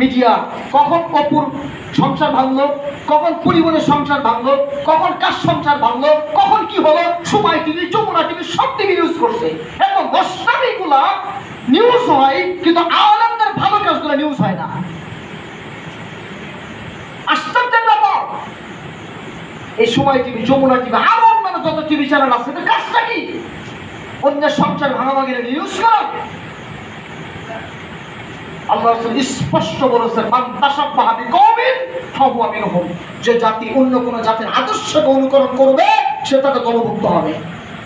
Media কখন অপুর সংসার ভাঙলো, কখন পরিবারের সংসার ভাঙলো, কখন কার সংসার ভাঙলো, কখন কি হলো, সময় টিভি, যমুনা টিভি সব টিভি নিউজ করছে। এখন দশটামিগুলা নিউজ হয়, কিন্তু আওয়ামদের ভালো কাজগুলো নিউজ হয় না। আশ্চর্যের ব্যাপার। এই সময় টিভি, যমুনা টিভি, আরো অন্যান্য যত টিভি চ্যানেল আছে, কাজটা কি? অন্যের সংসার ভাঙাভাগি নিউজ করা। আল্লাহ রাসূল স্পষ্ট বলেছেন, মান তাশাব্বাহা বিকওমিন ফাহুয়া মিনহুম, যে জাতি অন্য কোন জাতির আদর্শকে অনুকরণ করবে সে তাদের দলভুক্ত হবে।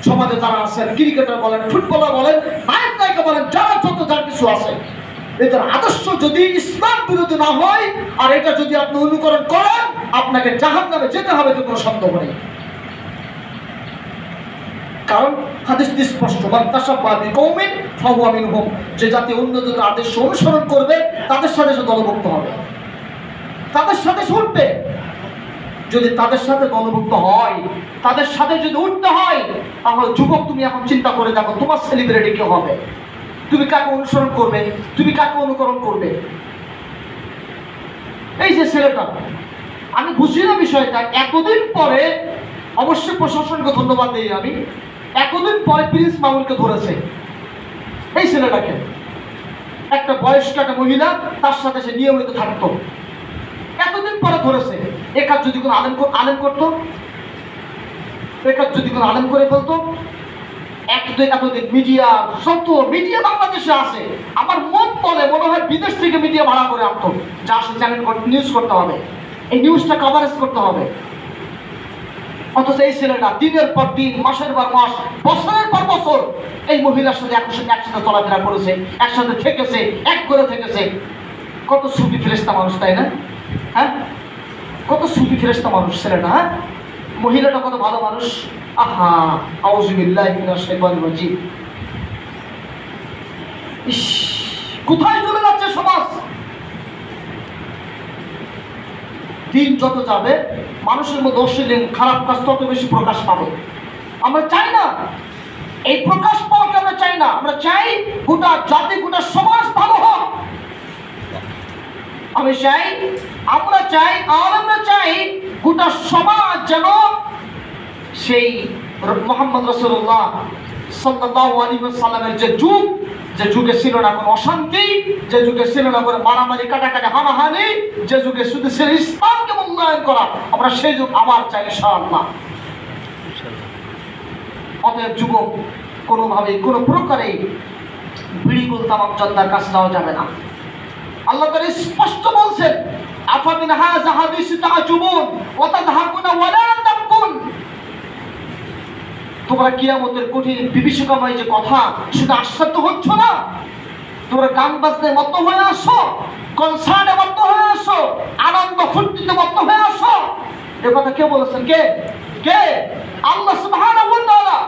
সমাজে যারা আছেন, ক্রিকেটার বলেন, ফুটবলার বলেন, নায়ক নায়িকা বলেন, যারা যত যার কিছু আছে, এদের আদর্শ যদি ইসলাম বিরোধী না হয় আর এটা যদি আপনি অনুকরণ করেন, আপনাকে জাহান্নামে যেতে হবে, তো কোনো সন্দেহ নেই। কারণ হাদিস স্পষ্ট, মান তাশাব্বাহা বিকওমিন ফাহুয়া মিনহুম, যে জাতি অন্য জাতির আদর্শ অনুসরণ করবে তাদের সাথে সে দলভুক্ত হবে, তাদের সাথে উঠবে। যদি তাদের সাথে দলভুক্ত হয়, তাদের সাথে যদি উঠতে হয়, তাহলে যুবক তুমি এখন চিন্তা করে দেখো তোমার সেলিব্রিটি কে হবে, তুমি কাকে অনুসরণ করবে, তুমি কাকে অনুকরণ করবে। এই যে ছেলেটা, আমি বুঝি না বিষয়টা, এতদিন পরে অবশ্যই প্রশাসনকে ধন্যবাদ দিই আমি, এতদিন পরে প্রিন্স মামুনকে ধরেছে। এই ছেলেটাকে একটা বয়স্ক একটা মহিলা, তার সাথে সে নিয়মিত থাকতো, এতদিন পরে ধরেছে। একাজ যদি কোনো আলেম করতো, একাজ যদি কোনো আলেম করে ফেলতো, এতদিন মিডিয়া, যত মিডিয়া বাংলাদেশে আছে, আমার মন বলে মনে হয় বিদেশ থেকে মিডিয়া ভাড়া করে আনতো, যা সে চ্যানেল নিউজ করতে হবে, এই নিউজটা কভারেজ করতে হবে। অথচ এই ছেলেটা দিনের পর দিন, মাসের পর মাস, বছরের পর বছর এই মহিলার সাথে একসাথে চলাফেরা করেছে, একসাথে থেকেছে, এক করে থেকেছে। কত সুফি ফেরেশতা মানুষ, তাই না? হ্যাঁ, কত সুফি ফেরেশতা মানুষ ছেলেটা। হ্যাঁ, মহিলাটা কত ভালো মানুষ। আহা, আউযু বিল্লাহি মিনাশ শাইতানির রাজিম। ইস, কোথায় চলে যাচ্ছে সমাজ? দিন যত যাবে মানুষের মধ্যে অশ্লীল খারাপ কাজ তত বেশি প্রকাশ পাবে। আমরা চাই না এই প্রকাশ পাওয়াকে, আমরা চাই না। আমরা চাই গোটা জাতি, গোটা সমাজ ভালো হোক। আমি চাই, আমরা চাই, আমরা চাই গোটা সমাজ যেন সেই মুহাম্মদ রাসূলুল্লাহ সাল্লাল্লাহু আলাইহি ওয়াসাল্লামের যে যুগ, যে যুগে ছিল না কোনো অশান্তি, যে যুগে ছিল না কোনো মারামারি, কাটাকাটি, হানাহানি, যে যুগে শুধু ছিল ইসলামকে মূল্যায়ন করা, আমরা সেই যুগ আবার চাই ইনশাআল্লাহ। অতএব যুবক, কোনোভাবেই কোনো প্রকারে বিড়িগুল তামাক চন্দার কাছে যাওয়া যাবে না। আল্লাহ তাআলা স্পষ্ট বলছেন, আফামিন হাযা হাদিস তা'জুবুন ওয়া তাদহাকুনা ওয়া লা তাবকুন। তোমরা কিয়ামতের কঠিন বিভীষিকাময় যে কথা, শুধু আশ্চর্য হচ্ছ না, তোমরা গান বাজনায় মত্ত হয়ে আসো, কনসার্টে মত্ত হয়ে আসো, আনন্দ ফুর্তিতে মত্ত হয়ে আসো। এ কথা কে বলেছেন? কে? কে? আল্লাহ সুবহানাহু ওয়া তাআলা।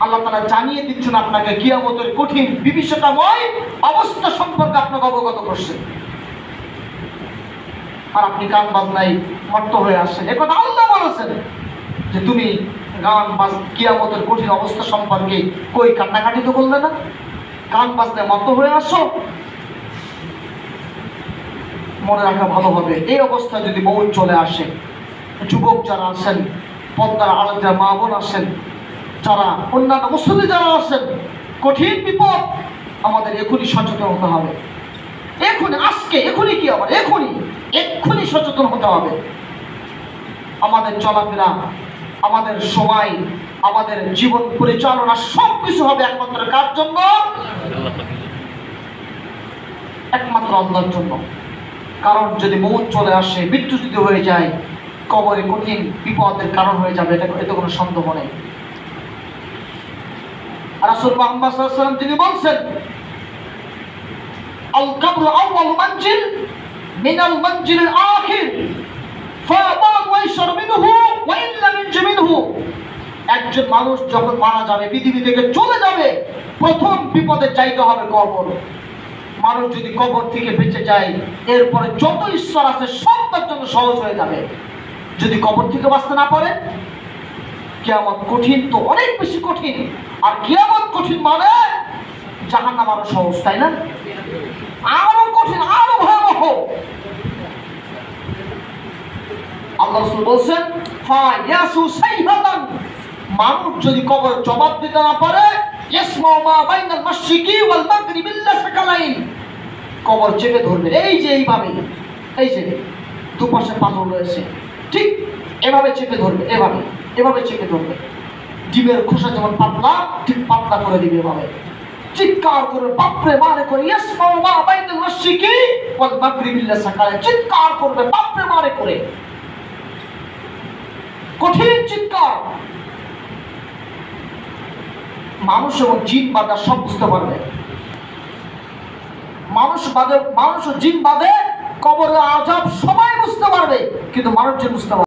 আল্লাহ তাআলা জানিয়ে দিচ্ছেন আপনাকে কিয়ামতের কঠিন বিভীষিকাময় অবস্থা সম্পর্কে আপনাকে অবগত করছেন, আর আপনি গান বাজনায় মত্ত হয়ে আসছেন। এ কথা আল্লাহ বলেছেন যে তুমি গান বাজ, কিয়ামতের কঠিন অবস্থা সম্পর্কে কই কান্নাকাটি তো করলে না, গান বাজনায় মত্ত হয়ে আসো। মনে রাখা ভালো হবে, এই অবস্থায় যদি মৌত চলে আসে, যুবক যারা আছেন, পর্দার আড়ালে যারা মা বোন আছেন, যারা অন্যান্য মুসলিম যারা আছেন, কঠিন বিপদ, আমাদের এখনই সচেতন হতে হবে। এখনই, আজকে, এখনই কি আবার, এক্ষুনি সচেতন হতে হবে। আমাদের চলাফেরা, আমাদের সময়, আমাদের জীবন পরিচালনা সব কিছু হবে একমাত্র কার জন্য? একমাত্র আল্লাহর জন্য। কারণ যদি মৌত চলে আসে, মৃত্যু যদি হয়ে যায়, কবরে কঠিন বিপদের কারণ হয়ে যাবে, এতে কোনো সন্দেহ নেই। রাসূল মুহাম্মদ সাল্লাল্লাহু আলাইহি ওয়াসাল্লাম তিনি বলছেন, আল কবরু আউয়ালু মানজিল মিনাল মানজিলিল আখির ফায়াবাদ ওয়া ইয়াশর মিনহু ওয়া ইন লাম ইয়ানজু মিনহু। একজন মানুষ যখন মারা যাবে, পৃথিবী থেকে চলে যাবে, প্রথম বিপদের জায়গা হবে কবর। মানুষ যদি কবর থেকে বেঁচে যায়, এরপরে যত ঈশ্বর আছে সব তার জন্য সহজ হয়ে যাবে। যদি কবর থেকে বাঁচতে না পারে, কিয়ামত কঠিন, তো অনেক বেশি কঠিন। আর কিয়ামত কঠিন মানে জাহান্নাম আরো সহজ, তাই না? আল্লাহ রাসূল বলছেন ফায়াসু সাইহাতান, মানুষ যদি কবর জবাব দিতে না পারে ইয়াসমাউ মা বাইনাল মাশরিকি ওয়াল মাগরিবি লাসাকালাইন, কবর চেপে ধরবে। এই যে এইভাবে, এই যে দুপাশে পাথর রয়েছে, ঠিক এভাবে চেপে ধরবে, এভাবে এভাবে চেপে ধরবে। ডিমের খোসা যেমন পাতলা, ঠিক পাতলা করে দিবে এভাবে। চিৎকার করবে বাপরে মারে করে, ইয়াসমাউ মা বাইনাল মাশরিকি ওয়াল মাগরিবি লাসাকালাইন, চিৎকার করবে বাপরে মারে করে, কঠিন চিৎকার। মানুষ এবং জিন বাদা সব বুঝতে পারবে। মানুষ ও জিন বাদে কবরের আযাব সবাই বুঝতে পারবে, কিন্তু মানুষ যে বুঝতে পারবে।